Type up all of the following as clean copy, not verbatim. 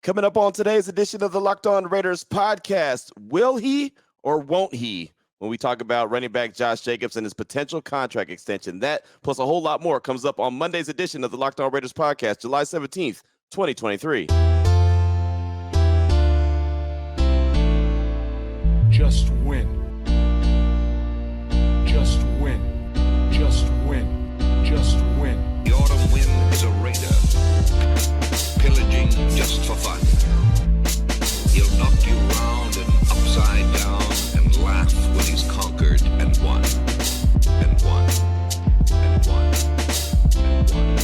Coming up on today's edition of the Locked On Raiders podcast, will he or won't he? When we talk about running back Josh Jacobs and his potential contract extension, that plus a whole lot more comes up on Monday's edition of the Locked On Raiders podcast, July 17th, 2023. Just win. Just win. Just win. Just win. The autumn wind is a raider, pillaging just for fun. He'll knock you round and upside down and laugh when he's conquered and won. And won. And won. And won.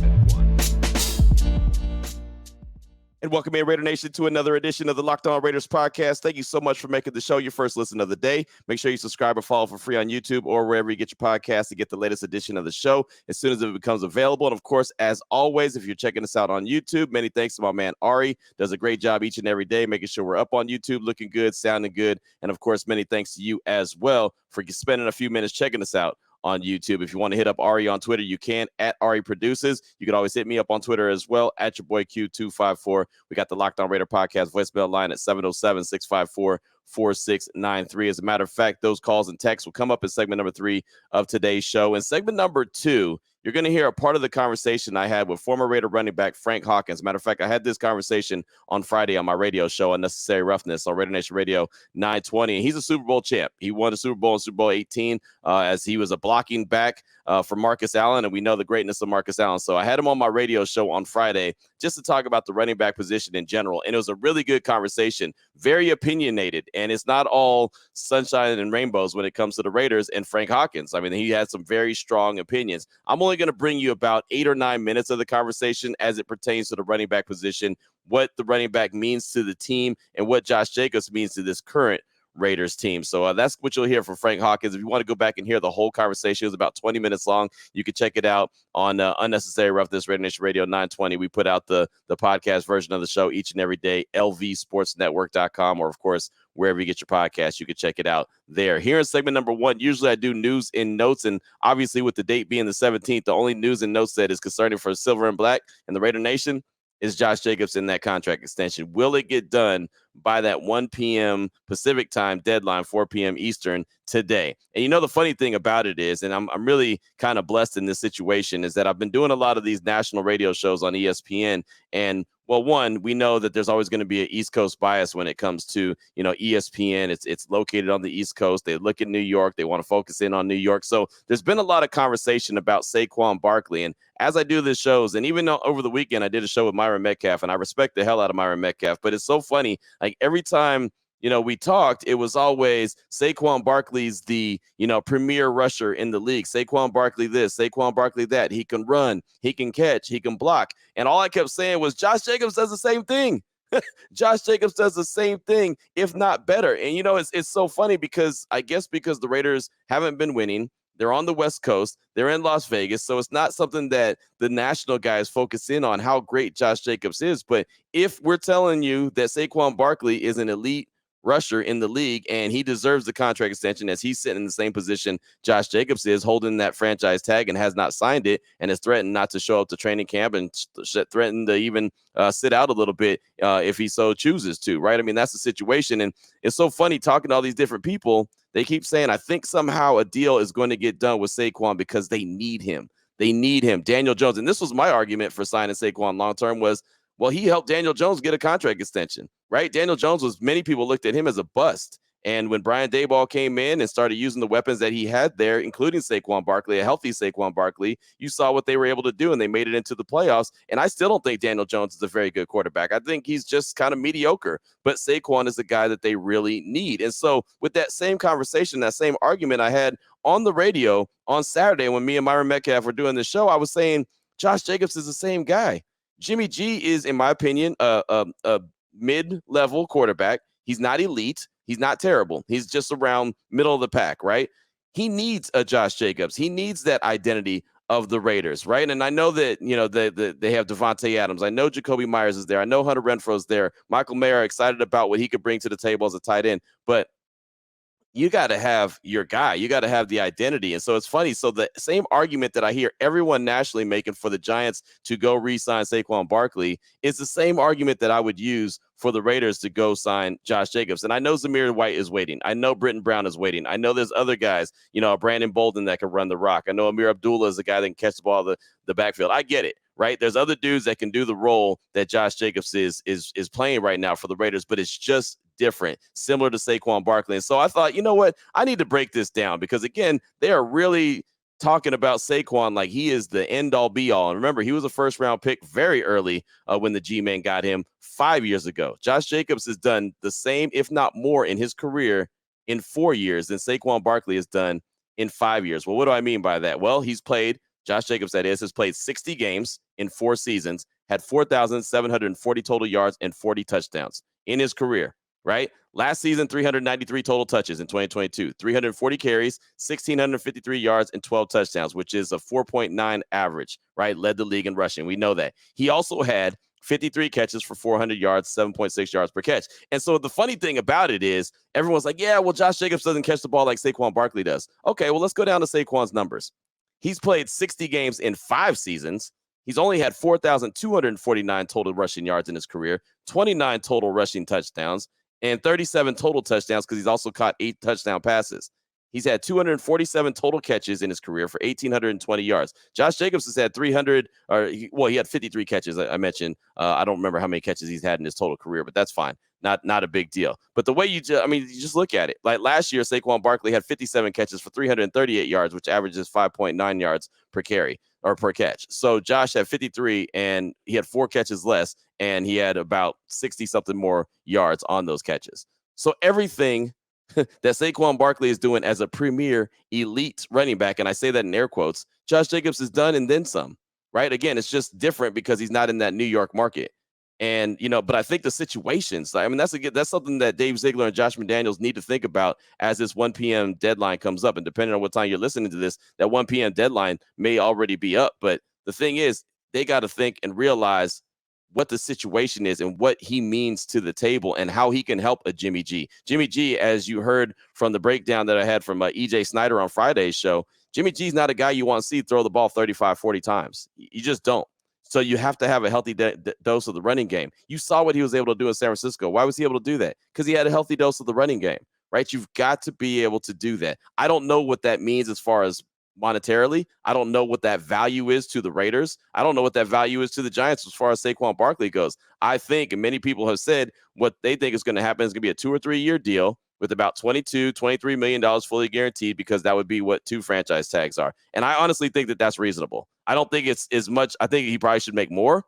And won. And welcome in, Raider Nation, to another edition of the Locked On Raiders podcast. Thank you so much for making the show your first listen of the day. Make sure you subscribe or follow for free on YouTube or wherever you get your podcast to get the latest edition of the show as soon as it becomes available. And of course, as always, if you're checking us out on YouTube, many thanks to my man Ari. Does a great job each and every day, making sure we're up on YouTube, looking good, sounding good. And of course, many thanks to you as well for spending a few minutes checking us out on YouTube. If you want to hit up Ari on Twitter, you can at Ari Produces. You can always hit me up on Twitter as well at your boy Q254. We got the Locked On Raider podcast voicemail line at 707-654-4693. As a matter of fact, those calls and texts will come up in segment number 3 of today's show. In segment number 2, you're going to hear a part of the conversation I had with former Raider running back Frank Hawkins. Matter of fact, I had this conversation on Friday on my radio show, Unnecessary Roughness, on Raider Nation Radio 920. And he's a Super Bowl champ. He won the Super Bowl in Super Bowl 18 as he was a blocking back for Marcus Allen, and we know the greatness of Marcus Allen. So I had him on my radio show on Friday just to talk about the running back position in general. And it was a really good conversation, very opinionated, and it's not all sunshine and rainbows when it comes to the Raiders and Frank Hawkins. I mean, he had some very strong opinions. I'm only going to bring you about 8 or 9 minutes of the conversation as it pertains to the running back position, what the running back means to the team, and what Josh Jacobs means to this current Raiders team. So that's what you'll hear from Frank Hawkins. If you want to go back and hear the whole conversation, it was about 20 minutes long. You can check it out on Unnecessary Roughness, Raider Nation Radio 920. We put out the podcast version of the show each and every day, lvsportsnetwork.com, or of course, wherever you get your podcast, you can check it out there. Here in segment number 1, usually I do news and notes, and obviously with the date being the 17th, the only news and notes that is concerning for Silver and Black and the Raider Nation is Josh Jacobs in that contract extension. Will it get done by that 1 p.m. Pacific time deadline, 4 p.m. Eastern today? And you know, the funny thing about it is, and I'm really kind of blessed in this situation, is that I've been doing a lot of these national radio shows on ESPN. And well, one, we know that there's always going to be an East Coast bias when it comes to, you know, ESPN. It's located on the East Coast. They look at New York. They want to focus in on New York. So there's been a lot of conversation about Saquon Barkley. And as I do these shows, and even though over the weekend I did a show with Myron Metcalf, and I respect the hell out of Myron Metcalf, but it's so funny. Like every time, you know, we talked, it was always Saquon Barkley's the, you know, premier rusher in the league. Saquon Barkley this, Saquon Barkley that. He can run, he can catch, he can block. And all I kept saying was Josh Jacobs does the same thing. Josh Jacobs does the same thing, if not better. And, you know, it's so funny because I guess because the Raiders haven't been winning. They're on the West Coast. They're in Las Vegas. So it's not something that the national guys focus in on how great Josh Jacobs is. But if we're telling you that Saquon Barkley is an elite rusher in the league and he deserves the contract extension as he's sitting in the same position Josh Jacobs is, holding that franchise tag and has not signed it and has threatened not to show up to training camp and threatened to even sit out a little bit if he so chooses to, right? I mean, that's the situation. And it's so funny talking to all these different people. They keep saying, I think somehow a deal is going to get done with Saquon because they need him. They need him. Daniel Jones. And this was my argument for signing Saquon long-term was, well, he helped Daniel Jones get a contract extension, right? Daniel Jones was, many people looked at him as a bust. And when Brian Daboll came in and started using the weapons that he had there, including Saquon Barkley, a healthy Saquon Barkley, you saw what they were able to do, and they made it into the playoffs. And I still don't think Daniel Jones is a very good quarterback. I think he's just kind of mediocre. But Saquon is the guy that they really need. And so with that same conversation, that same argument I had on the radio on Saturday when me and Myron Metcalf were doing the show, I was saying Josh Jacobs is the same guy. Jimmy G is, in my opinion, a mid-level quarterback. He's not elite. He's not terrible. He's just around middle of the pack, right? He needs a Josh Jacobs. He needs that identity of the Raiders, right? And I know that, you know, they have Devontae Adams. I know Jacoby Myers is there. I know Hunter Renfro's there. Michael Mayer excited about what he could bring to the table as a tight end. But you got to have your guy. You got to have the identity. And so it's funny. So the same argument that I hear everyone nationally making for the Giants to go re-sign Saquon Barkley is the same argument that I would use for the Raiders to go sign Josh Jacobs. And I know Zamir White is waiting. I know Britton Brown is waiting. I know there's other guys, Brandon Bolden that can run the rock. I know Amir Abdullah is a guy that can catch the ball the backfield. I get it. Right. There's other dudes that can do the role that Josh Jacobs is playing right now for the Raiders, but it's just different, similar to Saquon Barkley. And so I thought, you know what? I need to break this down because, again, they are really talking about Saquon like he is the end all be all. And remember, he was a first round pick very early when the G-Man got him 5 years ago. Josh Jacobs has done the same, if not more, in his career in 4 years than Saquon Barkley has done in 5 years. Well, what do I mean by that? Well, Josh Jacobs, that is, has played 60 games in 4 seasons, had 4,740 total yards and 40 touchdowns in his career, right? Last season, 393 total touches in 2022, 340 carries, 1,653 yards, and 12 touchdowns, which is a 4.9 average, right? Led the league in rushing. We know that. He also had 53 catches for 400 yards, 7.6 yards per catch. And so the funny thing about it is everyone's like, yeah, well, Josh Jacobs doesn't catch the ball like Saquon Barkley does. Okay, well, let's go down to Saquon's numbers. He's played 60 games in 5 seasons. He's only had 4,249 total rushing yards in his career, 29 total rushing touchdowns, and 37 total touchdowns because he's also caught 8 touchdown passes. He's had 247 total catches in his career for 1,820 yards. Josh Jacobs has had he had 53 catches, I mentioned. I don't remember how many catches he's had in his total career, but that's fine. Not a big deal. But the way you just look at it. Like last year, Saquon Barkley had 57 catches for 338 yards, which averages 5.9 yards per carry or per catch. So Josh had 53 and he had 4 catches less and he had about 60 something more yards on those catches. So everything that Saquon Barkley is doing as a premier elite running back, and I say that in air quotes, Josh Jacobs has done and then some, right? Again, it's just different because he's not in that New York market. And, but I think the situations, that's something that Dave Ziegler and Josh McDaniels need to think about as this 1 p.m. deadline comes up. And depending on what time you're listening to this, that 1 p.m. deadline may already be up. But the thing is, they got to think and realize what the situation is and what he means to the table and how he can help a Jimmy G. Jimmy G, as you heard from the breakdown that I had from EJ Snyder on Friday's show, Jimmy G's not a guy you want to see throw the ball 35, 40 times. You just don't. So you have to have a healthy dose of the running game. You saw what he was able to do in San Francisco. Why was he able to do that? Because he had a healthy dose of the running game, right? You've got to be able to do that. I don't know what that means as far as monetarily. I don't know what that value is to the Raiders. I don't know what that value is to the Giants as far as Saquon Barkley goes. I think, and many people have said, what they think is going to happen is going to be a 2 or 3 year deal with about $23 million fully guaranteed, because that would be what 2 franchise tags are. And I honestly think that that's reasonable. I don't think it's as much. I think he probably should make more.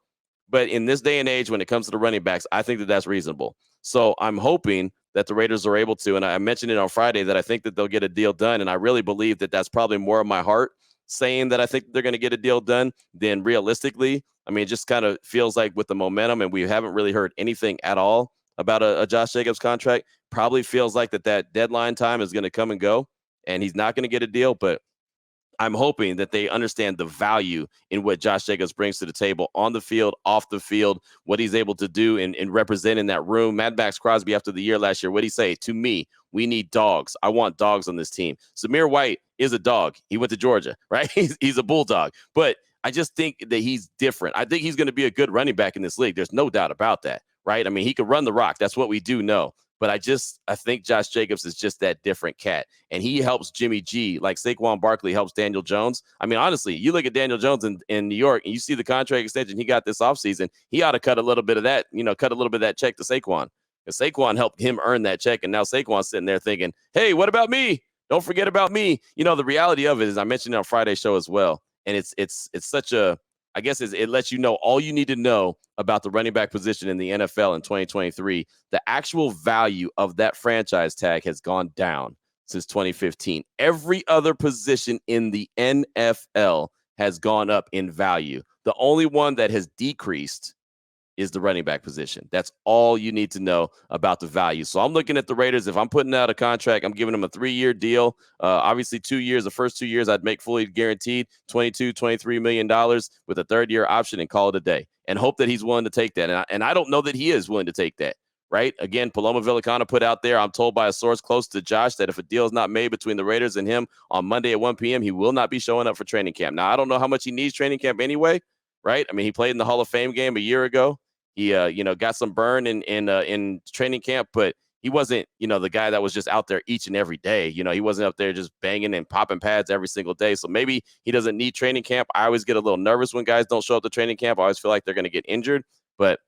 But in this day and age, when it comes to the running backs, I think that that's reasonable. So I'm hoping that the Raiders are able to, and I mentioned it on Friday, that I think that they'll get a deal done. And I really believe that that's probably more of my heart saying that I think they're going to get a deal done than realistically. I mean, it just kind of feels like with the momentum, and we haven't really heard anything at all about a Josh Jacobs contract, probably feels like that deadline time is going to come and go, and he's not going to get a deal. But I'm hoping that they understand the value in what Josh Jacobs brings to the table on the field, off the field, what he's able to do in representing that room. Mad Max Crosby, after the year last year, what did he say? To me, we need dogs. I want dogs on this team. Zamir White is a dog. He went to Georgia, right? He's a bulldog. But I just think that he's different. I think he's going to be a good running back in this league. There's no doubt about that, right? I mean, he could run the rock. That's what we do know. But I think Josh Jacobs is just that different cat. And he helps Jimmy G like Saquon Barkley helps Daniel Jones. I mean, honestly, you look at Daniel Jones in New York and you see the contract extension he got this offseason. He ought to cut a little bit of that, check to Saquon. Because Saquon helped him earn that check. And now Saquon's sitting there thinking, hey, what about me? Don't forget about me. The reality of it is, I mentioned it on Friday's show as well. And it's such a, I guess it lets you know all you need to know about the running back position in the NFL in 2023. The actual value of that franchise tag has gone down since 2015. Every other position in the NFL has gone up in value. The only one that has decreased is the running back position. That's all you need to know about the value. So I'm looking at the Raiders. If I'm putting out a contract, I'm giving them a 3-year deal. Obviously 2 years, the first 2 years I'd make fully guaranteed $23 million with a 3rd year option and call it a day and hope that he's willing to take that. And I don't know that he is willing to take that, right? Again, Paloma Villicana put out there, I'm told by a source close to Josh that if a deal is not made between the Raiders and him on Monday at 1 p.m., he will not be showing up for training camp. Now, I don't know how much he needs training camp anyway, right? I mean, he played in the Hall of Fame game a year ago. He, got some burn in training camp, but he wasn't, the guy that was just out there each and every day. He wasn't up there just banging and popping pads every single day. So maybe he doesn't need training camp. I always get a little nervous when guys don't show up to training camp. I always feel like they're going to get injured. But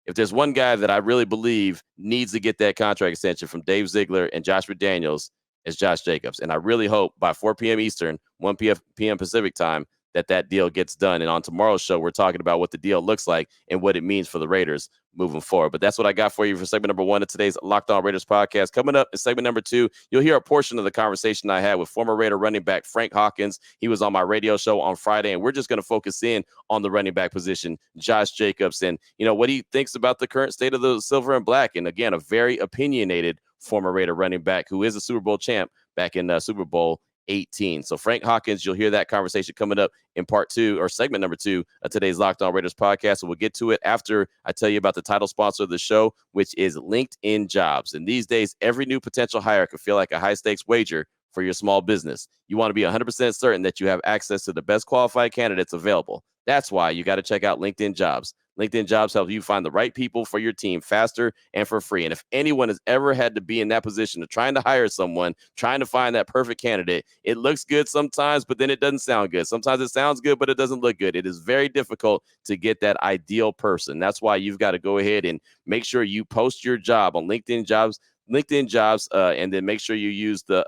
if there's one guy that I really believe needs to get that contract extension from Dave Ziegler and Josh McDaniels, it's Josh Jacobs. And I really hope by 4 p.m. Eastern, 1 p.m. Pacific time, that deal gets done. And on tomorrow's show, we're talking about what the deal looks like and what it means for the Raiders moving forward. But that's what I got for you for segment number 1 of today's Locked On Raiders podcast. Coming up in segment number 2, you'll hear a portion of the conversation I had with former Raider running back Frank Hawkins. He was on my radio show on Friday, and we're just going to focus in on the running back position, Josh Jacobs, and what he thinks about the current state of the silver and black. And again, a very opinionated former Raider running back who is a Super Bowl champ back in Super Bowl 18. So Frank Hawkins, you'll hear that conversation coming up in part 2 or segment number 2 of today's Locked On Raiders podcast. So we'll get to it after I tell you about the title sponsor of the show, which is LinkedIn Jobs. And these days, every new potential hire can feel like a high stakes wager for your small business. You want to be 100% certain that you have access to the best qualified candidates available. That's why you got to check out LinkedIn Jobs. LinkedIn Jobs helps you find the right people for your team faster and for free. And if anyone has ever had to be in that position of trying to hire someone, trying to find that perfect candidate, it looks good sometimes, but then it doesn't sound good. Sometimes it sounds good, but it doesn't look good. It is very difficult to get that ideal person. That's why you've got to go ahead and make sure you post your job on LinkedIn Jobs, and then make sure you use the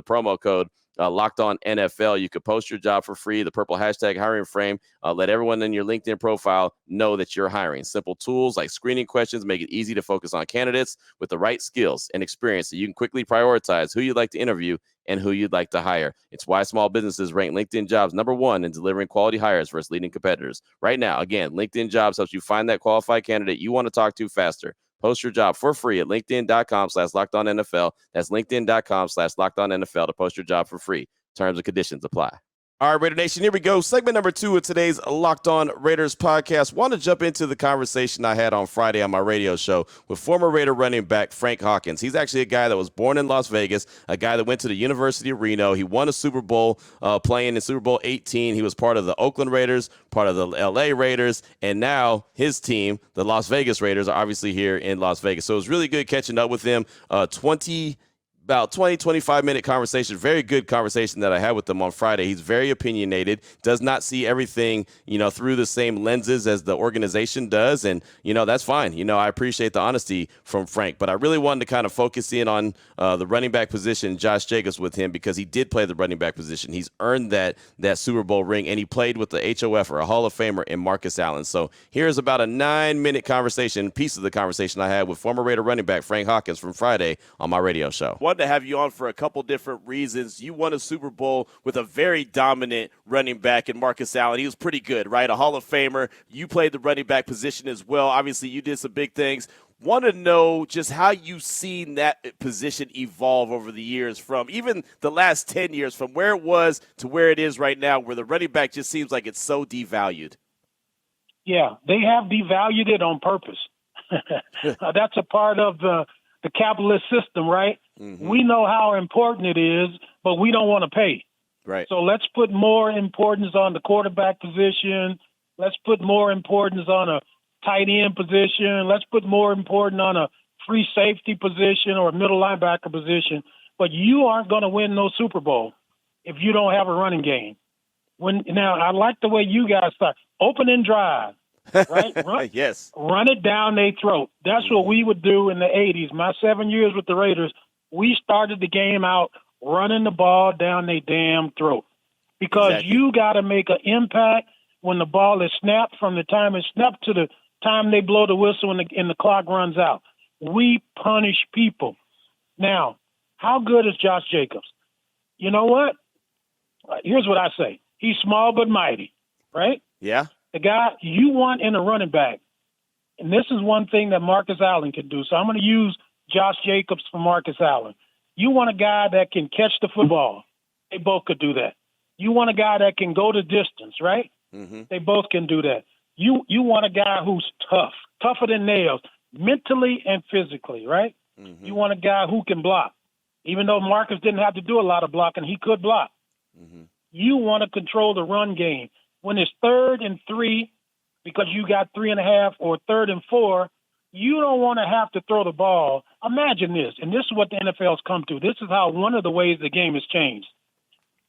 promo code Locked On NFL. You could post your job for free, the purple hashtag hiring frame. Let everyone in your LinkedIn profile know that you're hiring. Simple tools like screening questions make it easy to focus on candidates with the right skills and experience so you can quickly prioritize who you'd like to interview and who you'd like to hire. It's why small businesses rank LinkedIn Jobs /1 in delivering quality hires versus leading competitors. Right now, again, LinkedIn Jobs helps you find that qualified candidate you want to talk to faster. Post your job for free at linkedin.com/LockedOnNFL. That's linkedin.com/LockedOnNFL to post your job for free. Terms and conditions apply. All right, Raider Nation, here we go. Segment number 2 of today's Locked On Raiders podcast. Want to jump into the conversation I had on Friday on my radio show with former Raider running back Frank Hawkins. He's actually a guy that was born in Las Vegas, a guy that went to the University of Reno. He won a Super Bowl playing in Super Bowl 18. He was part of the Oakland Raiders, part of the LA Raiders, and now his team, the Las Vegas Raiders, are obviously here in Las Vegas. So it was really good catching up with him. About 20, 25-minute conversation, very good conversation that I had with him on Friday. He's very opinionated, does not see everything, through the same lenses as the organization does. And, that's fine. I appreciate the honesty from Frank, but I really wanted to kind of focus in on the running back position, Josh Jacobs, with him because he did play the running back position. He's earned that Super Bowl ring, and he played with the HOF or a Hall of Famer in Marcus Allen. So here's about a 9-minute piece of the conversation I had with former Raider running back Frank Hawkins from Friday on my radio show. To have you on for a couple different reasons. You won a Super Bowl with a very dominant running back in Marcus Allen. He was pretty good, right? A Hall of Famer. You played the running back position as well. Obviously, you did some big things. Want to know just how you've seen that position evolve over the years, from even the last 10 years, from where it was to where it is right now, where the running back just seems like it's so devalued. Yeah, they have devalued it on purpose. That's a part of the capitalist system, right? Mm-hmm. We know how important it is, but we don't want to pay. Right. So let's put more importance on the quarterback position. Let's put more importance on a tight end position. Let's put more importance on a free safety position or a middle linebacker position. But you aren't going to win no Super Bowl if you don't have a running game. Now, I like the way you guys start. Open and drive. Right? Yes. Run it down their throat. That's what we would do in the 80s. My 7 years with the Raiders, we started the game out running the ball down their damn throat. Because you got to make an impact when the ball is snapped, from the time it's snapped to the time they blow the whistle and the clock runs out. We punish people. Now, how good is Josh Jacobs? You know what? Here's what I say. He's small but mighty, right? Yeah. The guy you want in a running back, and this is one thing that Marcus Allen can do. So I'm going to use Josh Jacobs for Marcus Allen. You want a guy that can catch the football. They both could do that. You want a guy that can go the distance, right? Mm-hmm. They both can do that. You want a guy who's tough, tougher than nails. mentally and physically, right? Mm-hmm. You want a guy who can block. Even though Marcus didn't have to do a lot of blocking, he could block. Mm-hmm. You want to control the run game. When it's 3rd and 3, because you got 3.5, or 3rd and 4, you don't want to have to throw the ball. Imagine this, and this is what the NFL's come to. This is how one of the ways the game has changed.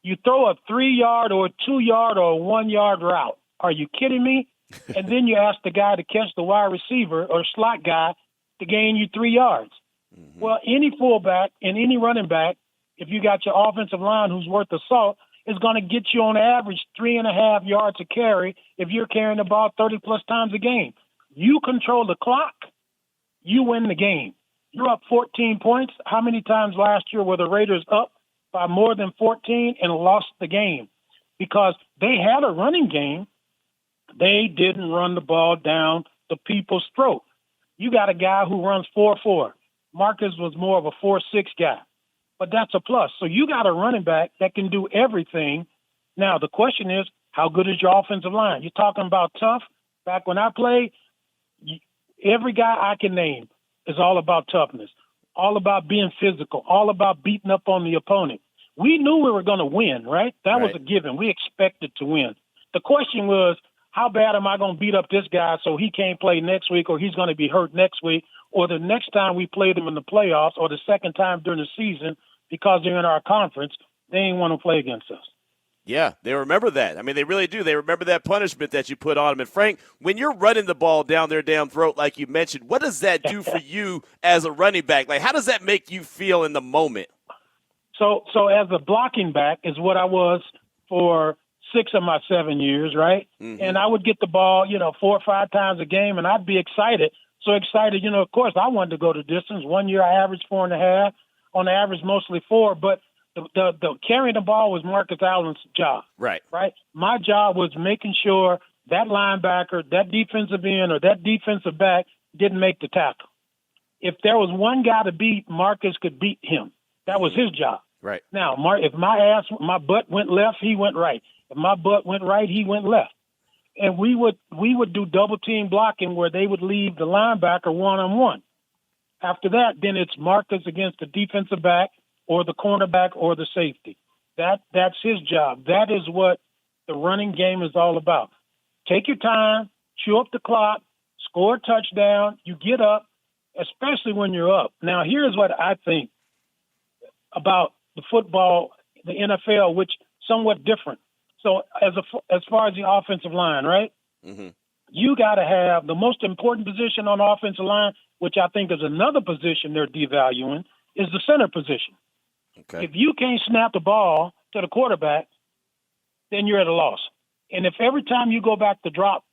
You throw a 3-yard or a 2-yard or a 1-yard route. Are you kidding me? And then you ask the guy to catch the wide receiver or slot guy to gain you 3 yards. Mm-hmm. Well, any fullback and any running back, if you got your offensive line who's worth the salt, is going to get you on average 3.5 yards a carry if you're carrying the ball 30-plus times a game. You control the clock, you win the game. You're up 14 points. How many times last year were the Raiders up by more than 14 and lost the game? Because they had a running game. They didn't run the ball down the people's throat. You got a guy who runs 4.4. Marcus was more of a 4.6 guy. But that's a plus. So you got a running back that can do everything. Now, the question is, how good is your offensive line? You're talking about tough. Back when I played, every guy I can name is all about toughness, all about being physical, all about beating up on the opponent. We knew we were going to win, right? That was a given. We expected to win. The question was, how bad am I going to beat up this guy so he can't play next week, or he's going to be hurt next week, or the next time we play them in the playoffs, or the second time during the season, because they're in our conference, they ain't want to play against us. Yeah, they remember that. I mean, they really do. They remember that punishment that you put on them. And, Frank, when you're running the ball down their damn throat, like you mentioned, what does that do for you as a running back? Like, how does that make you feel in the moment? So as a blocking back is what I was for 6 of my 7 years, right? Mm-hmm. And I would get the ball, 4 or 5 times a game, and I'd be excited. So excited, of course, I wanted to go the distance. 1 year I averaged 4.5, on average mostly 4, but the carrying the ball was Marcus Allen's job. Right. My job was making sure that linebacker, that defensive end, or that defensive back didn't make the tackle. If there was one guy to beat, Marcus could beat him. That was his job. Right. Now, if my butt went left, he went right. If my butt went right, he went left. And we would do double team blocking where they would leave the linebacker one-on-one. After that, then it's Marcus against the defensive back or the cornerback or the safety. That's his job. That is what the running game is all about. Take your time, chew up the clock, score a touchdown, you get up, especially when you're up. Now, here's what I think about the football, the NFL, which somewhat different. So as far as the offensive line, right? Mm-hmm. You got to have the most important position on the offensive line, which I think is another position they're devaluing, is the center position. Okay. If you can't snap the ball to the quarterback, then you're at a loss. And if every time you go back to drop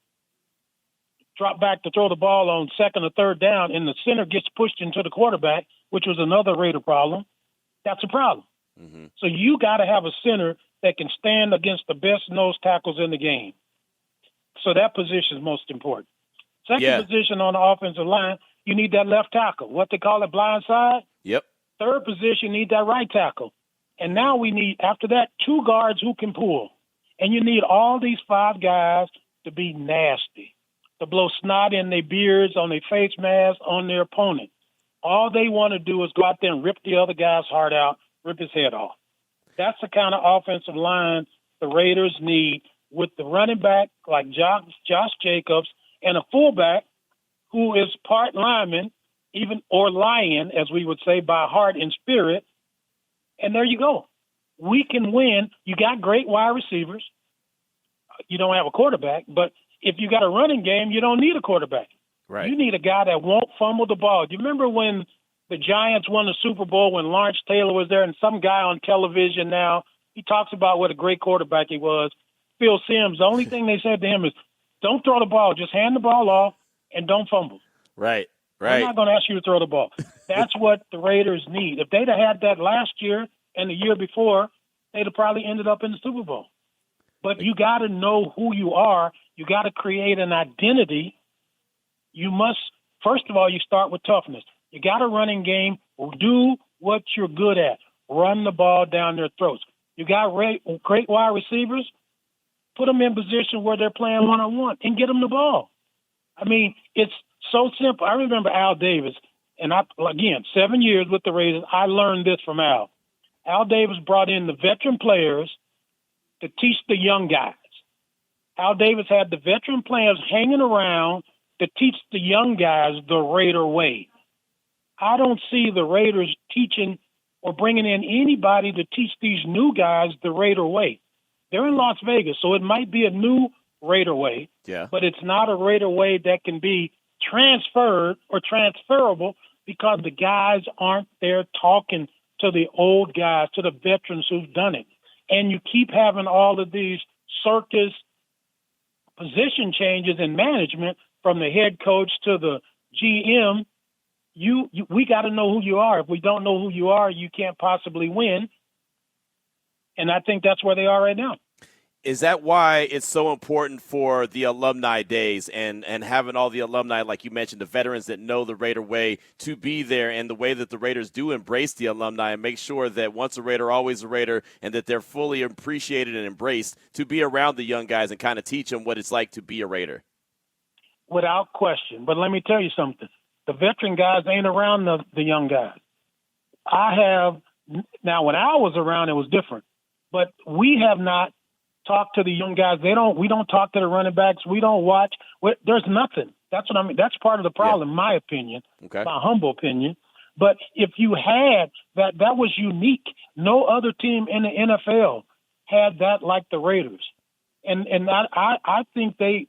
back to throw the ball on 2nd or 3rd down and the center gets pushed into the quarterback, which was another Raider problem, that's a problem. Mm-hmm. So you got to have a center that can stand against the best nose tackles in the game. So that position is most important. Second position on the offensive line, you need that left tackle. What they call it, blind side? Yep. Third position, need that right tackle. And now we need, after that, 2 guards who can pull. And you need all these 5 guys to be nasty, to blow snot in their beards, on their face masks, on their opponent. All they want to do is go out there and rip the other guy's heart out, rip his head off. That's the kind of offensive line the Raiders need, with the running back like Josh Jacobs and a fullback who is part lineman, or lion, as we would say, by heart and spirit. And there you go. We can win. You got great wide receivers. You don't have a quarterback, but if you got a running game, you don't need a quarterback. Right. You need a guy that won't fumble the ball. Do you remember when the Giants won the Super Bowl when Lawrence Taylor was there, and some guy on television now, he talks about what a great quarterback he was, Phil Simms. The only thing they said to him is, don't throw the ball. Just hand the ball off and don't fumble. Right. I'm not going to ask you to throw the ball. That's what the Raiders need. If they'd have had that last year and the year before, they'd have probably ended up in the Super Bowl. But you got to know who you are. You got to create an identity. You must, first of all, you start with toughness. You got a running game. Do what you're good at. Run the ball down their throats. You got great wide receivers. Put them in position where they're playing one-on-one and get them the ball. I mean, it's so simple. I remember Al Davis, and again, 7 years with the Raiders, I learned this from Al. Al Davis brought in the veteran players to teach the young guys. Al Davis had the veteran players hanging around to teach the young guys the Raider way. I don't see the Raiders teaching or bringing in anybody to teach these new guys the Raider way. They're in Las Vegas, so it might be a new Raider way, but it's not a Raider way that can be transferred or transferable because the guys aren't there talking to the old guys, to the veterans who've done it. And you keep having all of these circus position changes in management from the head coach to the GM. We got to know who you are. If we don't know who you are, you can't possibly win. And I think that's where they are right now. Is that why it's so important for the alumni days and having all the alumni, like you mentioned, the veterans that know the Raider way to be there, and the way that the Raiders do embrace the alumni and make sure that once a Raider, always a Raider, and that they're fully appreciated and embraced to be around the young guys and kind of teach them what it's like to be a Raider? Without question. But let me tell you something. The veteran guys ain't around the young guys. Now, when I was around, it was different. But we have not talked to the young guys. We don't talk to the running backs. We don't watch. There's nothing. That's what I mean. That's part of the problem, in my opinion, my humble opinion. But if you had that was unique. No other team in the NFL had that like the Raiders. And I think they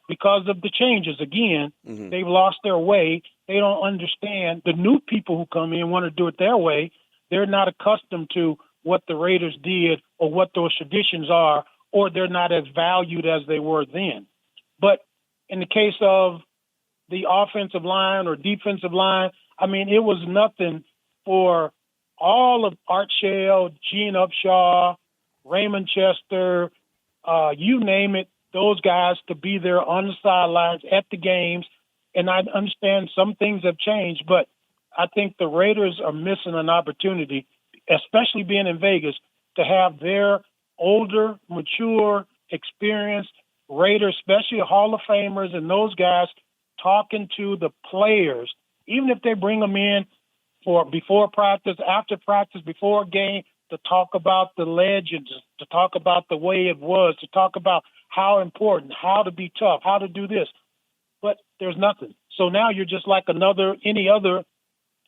because of the changes, again, they've lost their way. They don't understand. The new people who come in want to do it their way. They're not accustomed to what the Raiders did or what those traditions are, or they're not as valued as they were then. But in the case of the offensive line or defensive line, I mean, it was nothing for all of Art Shell, Gene Upshaw, Raymond Chester, you name it, those guys to be there on the sidelines at the games. And I understand some things have changed, but I think the Raiders are missing an opportunity, especially being in Vegas, to have their older, mature, experienced Raiders, especially Hall of Famers and those guys, talking to the players, even if they bring them in for before practice, after practice, before a game, to talk about the legends, to talk about the way it was, to talk about how important, how to be tough, how to do this. But there's nothing. So now you're just like any other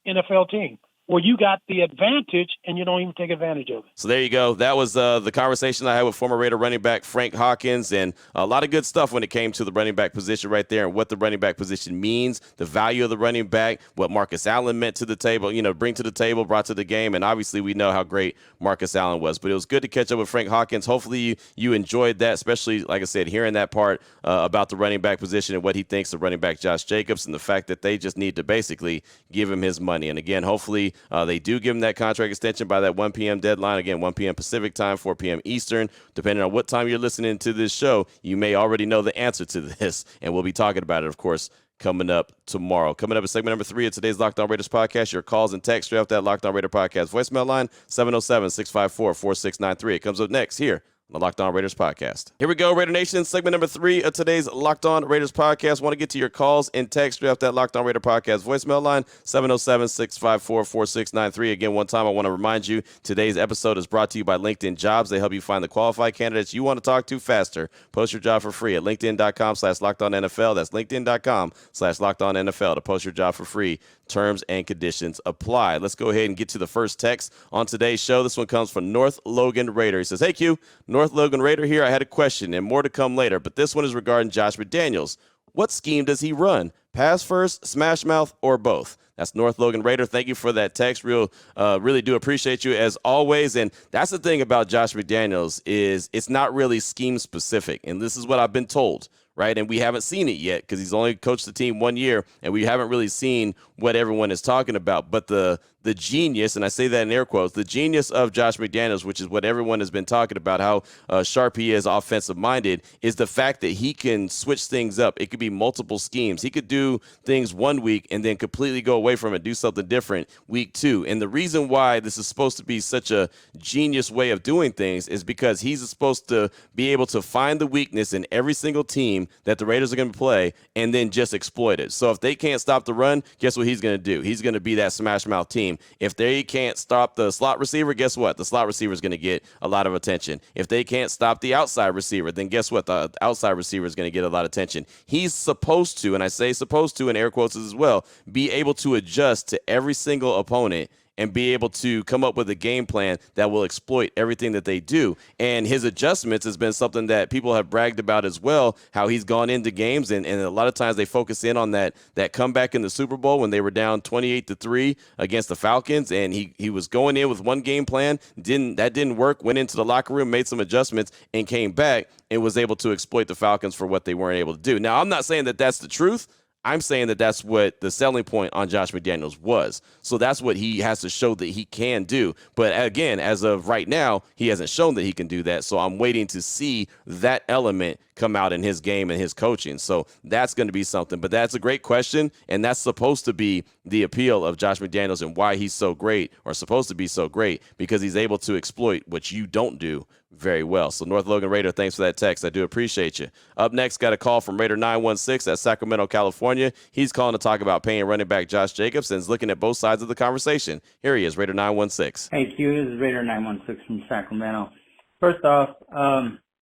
NFL team, where you got the advantage and you don't even take advantage of it. So there you go. That was the conversation I had with former Raider running back Frank Hawkins, and a lot of good stuff when it came to the running back position right there and what the running back position means, the value of the running back, what Marcus Allen meant to the table, bring to the table, brought to the game, and obviously we know how great Marcus Allen was. But it was good to catch up with Frank Hawkins. Hopefully you enjoyed that, especially, like I said, hearing that part about the running back position and what he thinks of running back Josh Jacobs and the fact that they just need to basically give him his money. And again, hopefully they do give him that contract extension by that 1 p.m. deadline. Again, 1 p.m. Pacific time, 4 p.m. Eastern. Depending on what time you're listening to this show, you may already know the answer to this, and we'll be talking about it, of course, coming up tomorrow. Coming up is segment number 3 of today's Locked On Raiders podcast. Your calls and texts straight off that Locked On Raider podcast voicemail line, 707-654-4693. It comes up next here on the Locked On Raiders podcast. Here we go, Raider Nation. Segment number 3 of today's Locked On Raiders podcast. Want to get to your calls and text straight off that Locked On Raider podcast voicemail line, 707-654-4693. Again, one time I want to remind you, today's episode is brought to you by LinkedIn Jobs. They help you find the qualified candidates you want to talk to faster. Post your job for free at linkedin.com/LockedOnNFL. That's linkedin.com/LockedOnNFL to post your job for free. Terms and conditions apply. Let's go ahead and get to the first text on today's show. This one comes from North Logan Raider. He says, "Hey, Q, North Logan Raider here. I had a question and more to come later, but this one is regarding Josh McDaniels. What scheme does he run? Pass first, smash mouth, or both?" That's North Logan Raider. Thank you for that text. Really do appreciate you as always. And that's the thing about Josh McDaniels is it's not really scheme specific. And this is what I've been told. Right. And we haven't seen it yet because he's only coached the team 1 year and we haven't really seen what everyone is talking about. But the genius, and I say that in air quotes, the genius of Josh McDaniels, which is what everyone has been talking about, how sharp he is offensive minded, is the fact that he can switch things up. It could be multiple schemes. He could do things 1 week and then completely go away from it, do something different week 2. And the reason why this is supposed to be such a genius way of doing things is because he's supposed to be able to find the weakness in every single team that the Raiders are going to play and then just exploit it. So if they can't stop the run, guess what he's going to do? He's going to be that smash mouth team. If they can't stop the slot receiver, guess what? The slot receiver is going to get a lot of attention. If they can't stop the outside receiver, then guess what? The outside receiver is going to get a lot of attention. He's supposed to, and I say supposed to in air quotes as well, be able to adjust to every single opponent and be able to come up with a game plan that will exploit everything that they do. And his adjustments has been something that people have bragged about as well, how he's gone into games, and a lot of times they focus in on that comeback in the Super Bowl when they were down 28-3 against the Falcons, and he was going in with one game plan, that didn't work, went into the locker room, made some adjustments, and came back and was able to exploit the Falcons for what they weren't able to do. Now, I'm not saying that that's the truth. I'm saying that that's what the selling point on Josh McDaniels was. So that's what he has to show that he can do. But again, as of right now, he hasn't shown that he can do that. So I'm waiting to see that element come out in his game and his coaching. So that's going to be something. But that's a great question, and that's supposed to be the appeal of Josh McDaniels and why he's so great, or supposed to be so great, because he's able to exploit what you don't do very well. So North Logan Raider, thanks for that text. I do appreciate you. Up next, got a call from Raider 916 at Sacramento, California. He's calling to talk about paying running back Josh Jacobs and is looking at both sides of the conversation. Here he is, Raider 916. Hey, Q, this is Raider 916 from Sacramento. First off,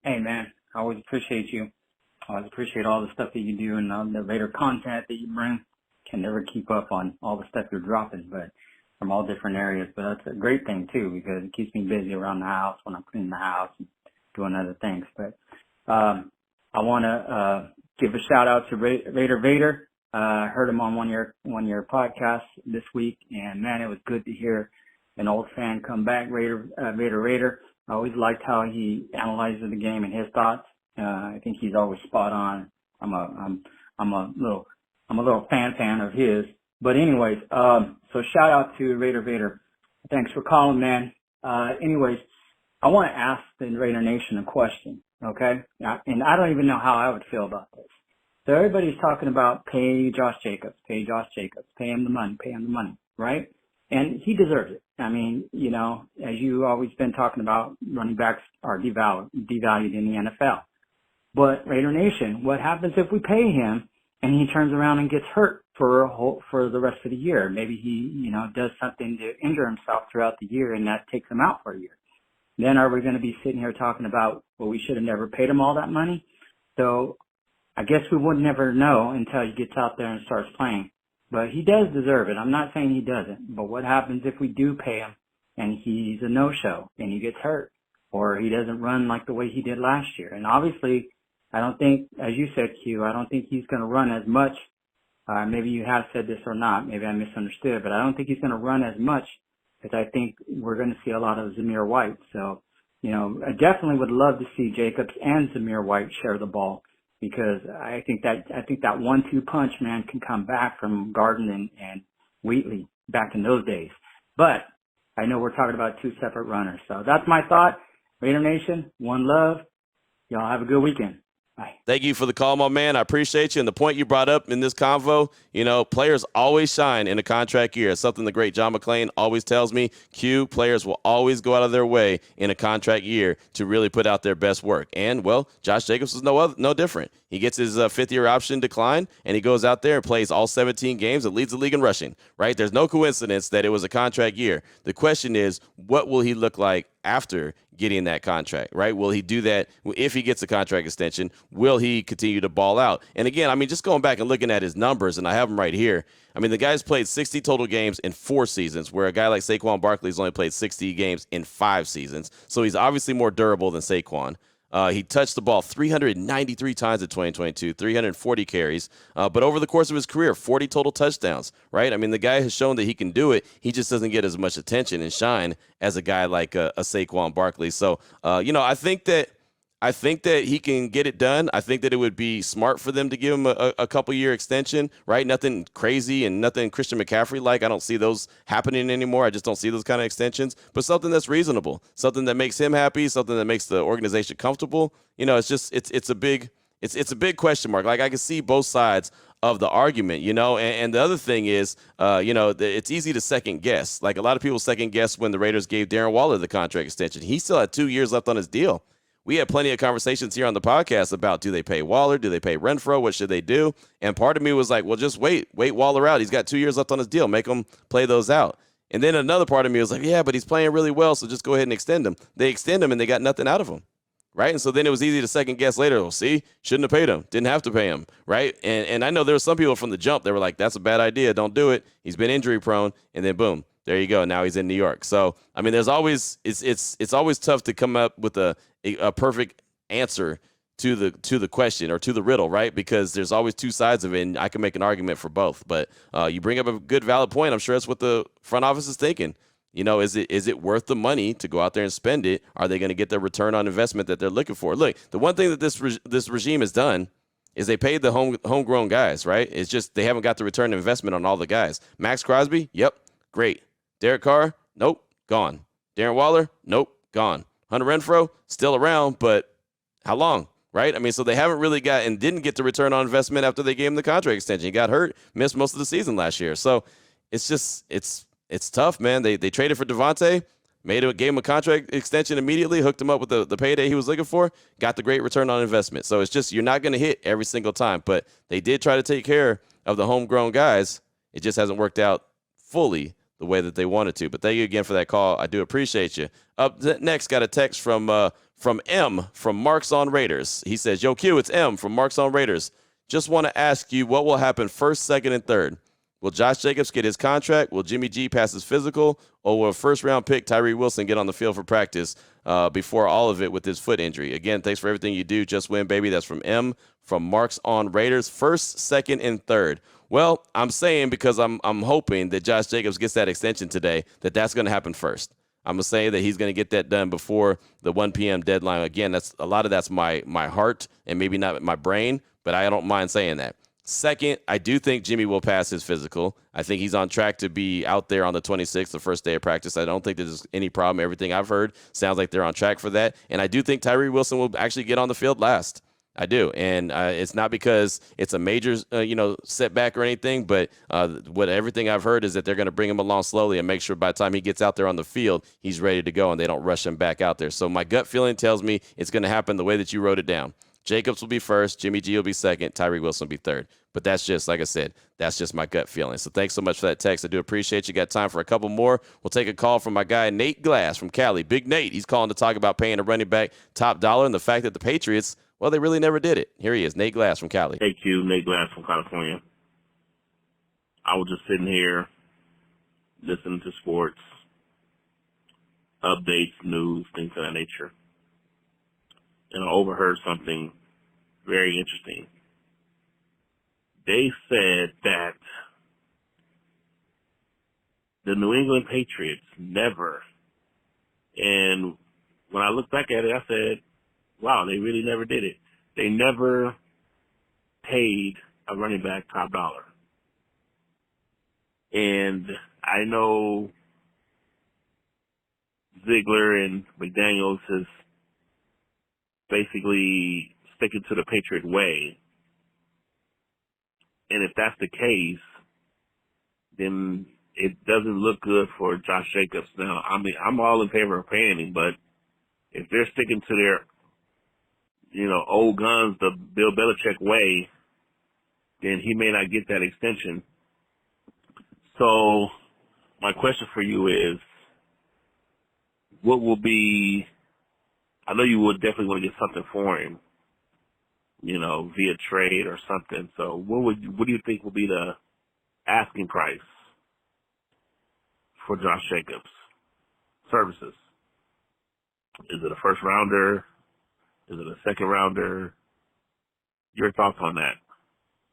hey, man, I always appreciate you. I always appreciate all the stuff that you do and the Raider content that you bring. Can never keep up on all the stuff you're dropping, but from all different areas. But that's a great thing, too, because it keeps me busy around the house when I'm cleaning the house and doing other things. But I want to give a shout-out to Raider Vader. I heard him on one of your podcasts this week, and, man, it was good to hear an old fan come back, Raider. I always liked how he analyzes the game and his thoughts. I think he's always spot on. I'm a little fan of his. But anyways, so shout out to Raider Vader. Thanks for calling, man. Anyways, I want to ask the Raider Nation a question, okay? And I don't even know how I would feel about this. So everybody's talking about pay Josh Jacobs, pay him the money, right? And he deserves it. I mean, you know, as you always been talking about, running backs are devalued in the NFL. But Raider Nation, what happens if we pay him and he turns around and gets hurt for the rest of the year? Maybe he, you know, does something to injure himself throughout the year, and that takes him out for a year. Then are we going to be sitting here talking about, well, we should have never paid him all that money? So I guess we would never know until he gets out there and starts playing. But he does deserve it. I'm not saying he doesn't. But what happens if we do pay him and he's a no-show and he gets hurt, or he doesn't run like the way he did last year? And obviously, I don't think, as you said, Q, I don't think he's going to run as much. Maybe you have said this or not. Maybe I misunderstood. But I don't think he's going to run as much, because I think we're going to see a lot of Zamir White. So, you know, I definitely would love to see Jacobs and Zamir White share the ball, because I think that 1-2 punch, man, can come back from Garden and Wheatley back in those days. But I know we're talking about two separate runners. So that's my thought. Raider Nation, one love. Y'all have a good weekend. Bye. Thank you for the call, my man. I appreciate you. And the point you brought up in this convo, you know, players always shine in a contract year. It's something the great John McClain always tells me. Players will always go out of their way in a contract year to really put out their best work. And, well, Josh Jacobs is no different. He gets his fifth-year option decline, and he goes out there and plays all 17 games and leads the league in rushing, right? There's no coincidence that it was a contract year. The question is, what will he look like after getting that contract, right? Will he do that if he gets a contract extension? Will he continue to ball out? And again, I mean, just going back and looking at his numbers, and I have them right here. I mean, the guy's played 60 total games in 4 seasons, where a guy like Saquon Barkley's only played 60 games in 5 seasons. So he's obviously more durable than Saquon. He touched the ball 393 times in 2022, 340 carries. But over the course of his career, 40 total touchdowns, right? I mean, the guy has shown that he can do it. He just doesn't get as much attention and shine as a guy like a Saquon Barkley. So, you know, I think that he can get it done. I think that it would be smart for them to give him a couple-year extension, right? Nothing crazy and nothing Christian McCaffrey-like. I don't see those happening anymore. I just don't see those kind of extensions. But something that's reasonable, something that makes him happy, something that makes the organization comfortable. You know, it's just it's a big question mark. Like, I can see both sides of the argument, you know, and the other thing is, you know, it's easy to second guess. Like, a lot of people second guess when the Raiders gave Darren Waller the contract extension. He still had 2 years left on his deal. we had plenty of conversations here on the podcast about, do they pay Waller? Do they pay Renfro? What should they do? And part of me was like, well, just wait Waller out. He's got 2 years left on his deal. Make him play those out. And then another part of me was like, yeah, but he's playing really well, so just go ahead and extend him. They extend him, and they got nothing out of him. Right. And so then it was easy to second guess later. Well, see, shouldn't have paid him. Didn't have to pay him. Right. And I know there were some people from the jump that were like, that's a bad idea. Don't do it. He's been injury prone. And then boom, there you go. Now he's in New York. So, I mean, there's always it's always tough to come up with a perfect answer to the question or to the riddle. Right. Because there's always two sides of it. And I can make an argument for both. But you bring up a good, valid point. I'm sure that's what the front office is thinking. You know, is it worth the money to go out there and spend it? Are they going to get the return on investment that they're looking for? Look, the one thing that this regime has done is they paid the homegrown guys, right? It's just they haven't got the return on investment on all the guys. Max Crosby, yep, great. Derek Carr, nope, gone. Darren Waller, nope, gone. Hunter Renfro, still around, but how long, right? I mean, so they haven't really didn't get the return on investment after they gave him the contract extension. He got hurt, missed most of the season last year. So it's tough, man. They traded for Devontae, gave him a contract extension immediately, hooked him up with the payday he was looking for, got the great return on investment. So it's just you're not going to hit every single time, but they did try to take care of the homegrown guys. It just hasn't worked out fully the way that they wanted to. But thank you again for that call. I do appreciate you. Up next, got a text from M from Marks on Raiders. He says, "Yo, Q, it's M from Marks on Raiders. Just want to ask you what will happen first, second, and third. Will Josh Jacobs get his contract? Will Jimmy G pass his physical? Or will a first-round pick Tyree Wilson get on the field for practice before all of it with his foot injury?" Again, thanks for everything you do. Just win, baby. That's from M from Marks on Raiders. First, second, and third. Well, I'm saying because I'm hoping that Josh Jacobs gets that extension today, that's going to happen first. I'm going to say that he's going to get that done before the 1 p.m. deadline. Again, a lot of that's my heart and maybe not my brain, but I don't mind saying that. Second, I do think Jimmy will pass his physical. I think he's on track to be out there on the 26th, the first day of practice. I don't think there's any problem. Everything I've heard sounds like they're on track for that. And I do think Tyree Wilson will actually get on the field last. I do. And it's not because it's a major, setback or anything, but everything I've heard is that they're going to bring him along slowly and make sure by the time he gets out there on the field, he's ready to go and they don't rush him back out there. So my gut feeling tells me it's going to happen the way that you wrote it down. Jacobs will be first, Jimmy G will be second, Tyree Wilson will be third. But that's just, like I said, that's just my gut feeling. So thanks so much for that text. I do appreciate you. Got time for a couple more. We'll take a call from my guy, Nate Glass from Cali. Big Nate, he's calling to talk about paying a running back top dollar and the fact that the Patriots, well, they really never did it. Here he is, Nate Glass from Cali. Hey, Q, Nate Glass from California. I was just sitting here listening to sports, updates, news, things of that nature. And I overheard something very interesting. They said that the New England Patriots never, and when I looked back at it, I said, wow, they really never did it. They never paid a running back top dollar. And I know Ziegler and McDaniels is basically sticking to the Patriot way. And if that's the case, then it doesn't look good for Josh Jacobs. Now, I mean, I'm all in favor of paying him, but if they're sticking to their, old guns, the Bill Belichick way, then he may not get that extension. So my question for you is, what will be, I know you would definitely want to get something for him, via trade or something. So what do you think will be the asking price for Josh Jacobs' services? Is it a first rounder? Is it a second rounder? Your thoughts on that?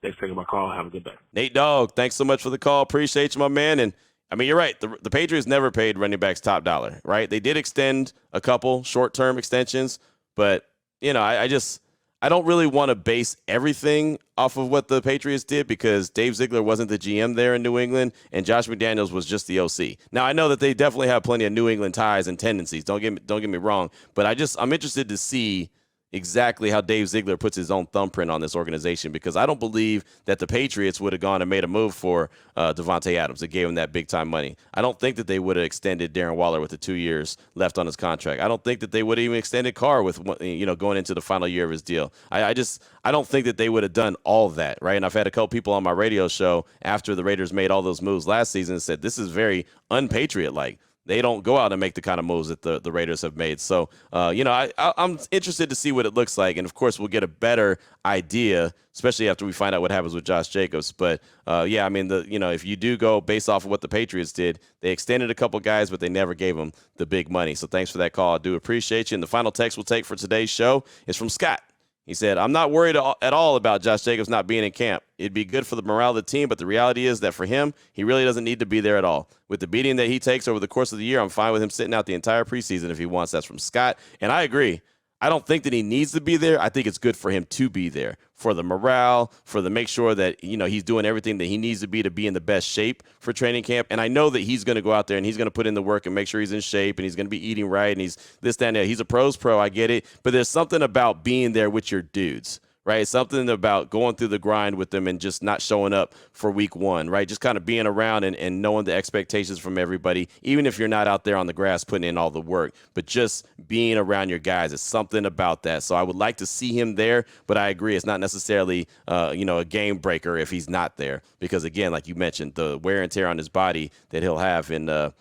Thanks for taking my call. Have a good day. Nate Dogg, thanks so much for the call. Appreciate you, my man. And I mean, you're right. The Patriots never paid running backs top dollar, right? They did extend a couple short-term extensions, but, I don't really want to base everything off of what the Patriots did because Dave Ziegler wasn't the GM there in New England and Josh McDaniels was just the OC. Now, I know that they definitely have plenty of New England ties and tendencies. Don't get me wrong, but I'm interested to see, exactly how Dave Ziegler puts his own thumbprint on this organization, because I don't believe that the Patriots would have gone and made a move for Devontae Adams that gave him that big-time money. I don't think that they would have extended Darren Waller with the 2 years left on his contract. I don't think that they would have even extended Carr with, going into the final year of his deal. I don't think that they would have done all of that, right? And I've had a couple people on my radio show after the Raiders made all those moves last season and said this is very un-Patriot-like. They don't go out and make the kind of moves that the Raiders have made. So, I'm interested to see what it looks like. And, of course, we'll get a better idea, especially after we find out what happens with Josh Jacobs. But, if you do go based off of what the Patriots did, they extended a couple guys, but they never gave them the big money. So thanks for that call. I do appreciate you. And the final text we'll take for today's show is from Scott. He said, I'm not worried at all about Josh Jacobs not being in camp. It'd be good for the morale of the team, but the reality is that for him, he really doesn't need to be there at all. With the beating that he takes over the course of the year, I'm fine with him sitting out the entire preseason if he wants. That's from Scott. And I agree. I don't think that he needs to be there. I think it's good for him to be there for the morale, for the make sure that, he's doing everything that he needs to be in the best shape for training camp. And I know that he's going to go out there and he's going to put in the work and make sure he's in shape and he's going to be eating right and he's this, that, and that. He's a pro's pro. I get it. But there's something about being there with your dudes. Right, something about going through the grind with them and just not showing up for week one, right? Just kind of being around and knowing the expectations from everybody, even if you're not out there on the grass putting in all the work, but just being around your guys. It's something about that. So I would like to see him there, but I agree it's not necessarily, a game breaker if he's not there because, again, like you mentioned, the wear and tear on his body that he'll have in the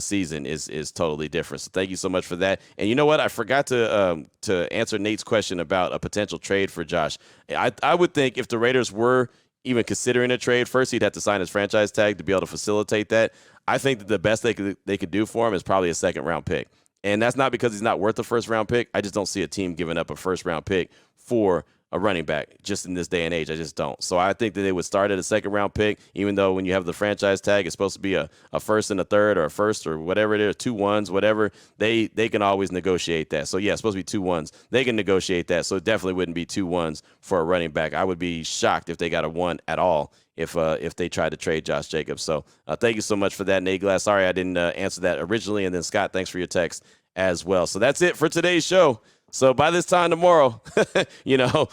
season is totally different. So thank you so much for that. And you know what? I forgot to answer Nate's question about a potential trade for Josh. I would think if the Raiders were even considering a trade, first he'd have to sign his franchise tag to be able to facilitate that. I think that the best they could do for him is probably a second-round pick. And that's not because he's not worth a first-round pick. I just don't see a team giving up a first-round pick for a running back just in this day and age. I just don't. So I think that they would start at a second-round pick, even though when you have the franchise tag, it's supposed to be a first and a third or a first or whatever it is, 2 1s, whatever. They can always negotiate that. So, yeah, it's supposed to be 2 1s. They can negotiate that. So it definitely wouldn't be 2 1s for a running back. I would be shocked if they got a 1 at all if they tried to trade Josh Jacobs. So thank you so much for that, Nate Glass. Sorry I didn't answer that originally. And then, Scott, thanks for your text as well. So that's it for today's show. So by this time tomorrow,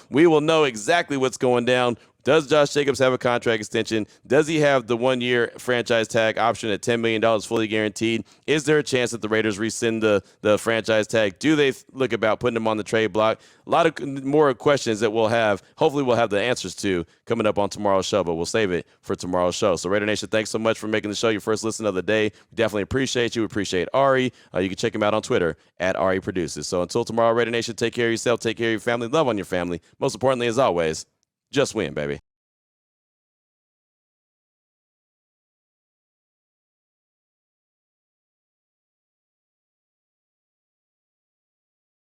we will know exactly what's going down. Does Josh Jacobs have a contract extension? Does he have the 1-year franchise tag option at $10 million fully guaranteed? Is there a chance that the Raiders rescind the franchise tag? Do they look about putting him on the trade block? A lot of more questions that we'll have. Hopefully we'll have the answers to coming up on tomorrow's show, but we'll save it for tomorrow's show. So Raider Nation, thanks so much for making the show your first listen of the day. We definitely appreciate you. We appreciate Ari. You can check him out on Twitter at Ari Produces. So until tomorrow, Raider Nation, take care of yourself, take care of your family, love on your family. Most importantly, as always, just win, baby.